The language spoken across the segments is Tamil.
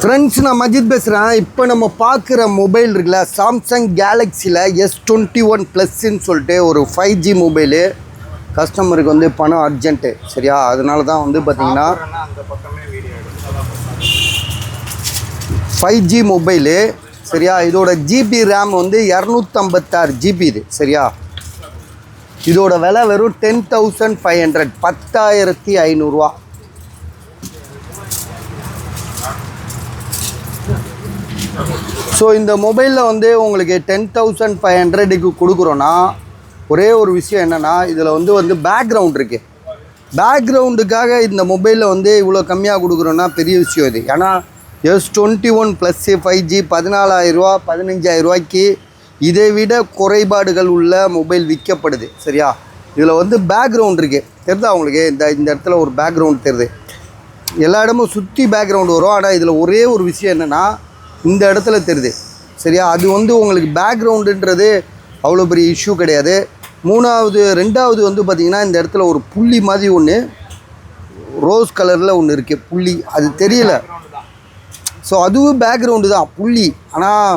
ஃப்ரெண்ட்ஸ், நான் மஜித் பேசுகிறேன். இப்போ நம்ம பார்க்குற மொபைல் இருக்குல்ல, சாம்சங் கேலக்ஸியில் S21 ப்ளஸ்ன்னு சொல்லிட்டு ஒரு 5G மொபைலு. கஸ்டமருக்கு வந்து பணம் அர்ஜென்ட்டு, சரியா? அதனால தான் வந்து பார்த்திங்கன்னா 5G மொபைலு, சரியா? இதோட ஜிபி ரேம் வந்து 256 ஜிபி இது, சரியா? இதோட விலை வெறும் 10,500, 10,500 ஸோ இந்த மொபைலில் வந்து உங்களுக்கு 10,500க்கு கொடுக்குறோன்னா ஒரே ஒரு விஷயம் என்னென்னா, இதில் வந்து பேக்ரவுண்ட் இருக்குது. பேக்ரவுண்டுக்காக இந்த மொபைலில் வந்து இவ்வளோ கம்மியாக கொடுக்குறோன்னா பெரிய விஷயம் இது. ஏன்னா S21 ப்ளஸ்ஸு 5G 14,000, 15,000 இதை விட குறைபாடுகள் உள்ள மொபைல் விற்கப்படுது, சரியா? இதில் வந்து பேக்ரவுண்ட் இருக்குது, தெரியுதா உங்களுக்கு? இந்த இடத்துல ஒரு பேக்ரவுண்ட் தெரியுது. எல்லா இடமும் சுற்றி பேக்ரவுண்டு வரும். ஆனால் இதில் ஒரே ஒரு விஷயம் என்னென்னா, இந்த இடத்துல தெரியுது, சரியா? அது வந்து உங்களுக்கு பேக்ரவுண்டுன்றது அவ்வளோ பெரிய இஷ்யூ கிடையாது. ரெண்டாவது வந்து பார்த்திங்கன்னா, இந்த இடத்துல ஒரு புள்ளி மாதிரி ஒன்று ரோஸ் கலரில் ஒன்று இருக்குது, புள்ளி. அது தெரியல. ஸோ அதுவும் பேக்ரவுண்டு தான், புள்ளி. ஆனால்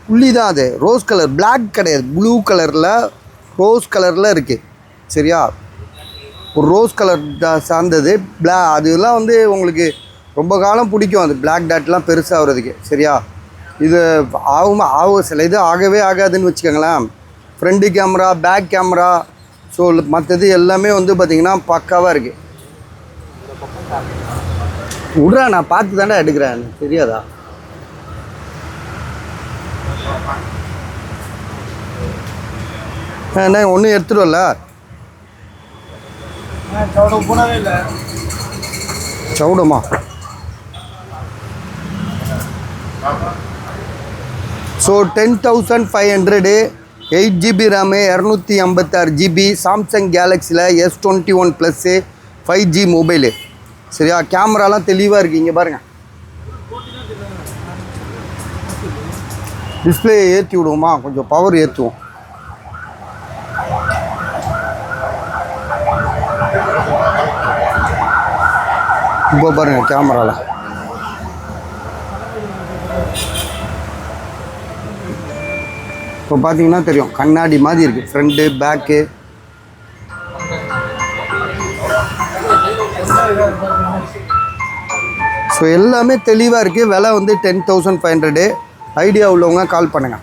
புள்ளி தான், அது ரோஸ் கலர், பிளாக் கிடையாது, ப்ளூ கலரில் ரோஸ் கலரில் இருக்குது, சரியா? ஒரு ரோஸ் கலர் சார்ந்தது. அதெல்லாம் வந்து உங்களுக்கு ரொம்ப காலம் பிடிக்கும், அது பிளாக் டாட்லாம் பெருசாகிறதுக்கு, சரியா? இது ஆகும் சில இது ஆகவே ஆகாதுன்னு வச்சுக்கோங்களேன். Front camera, back camera, so மற்றது எல்லாமே வந்து பார்த்திங்கன்னா பக்காவாக இருக்குது. விட்றா, நான் பார்த்து தானே எடுக்கிறேன், எனக்கு தெரியாதா? என்ன ஒன்றும் எடுத்துகிட்டு வரல, சவுடமா? So 10,500, 8GB RAM, 256 GB, Samsung கேலக்ஸியில் S21 ப்ளஸ்ஸு 5G மொபைலு, சரியா? கேமராலாம் தெளிவாக இருக்குது. இங்கே பாருங்கள், டிஸ்பிளே ஏற்றி விடுவோமா? கொஞ்சம் பவர் ஏற்றுவோம். இப்போ பாருங்கள் கேமராவில். இப்போ பார்த்தீங்கன்னா தெரியும், கண்ணாடி மாதிரி இருக்குது, ஃப்ரண்ட்டு பேக்கு. ஸோ எல்லாமே தெளிவாக இருக்குது. விலை வந்து 10,500. ஐடியா உள்ளவங்க கால் பண்ணுங்கள்.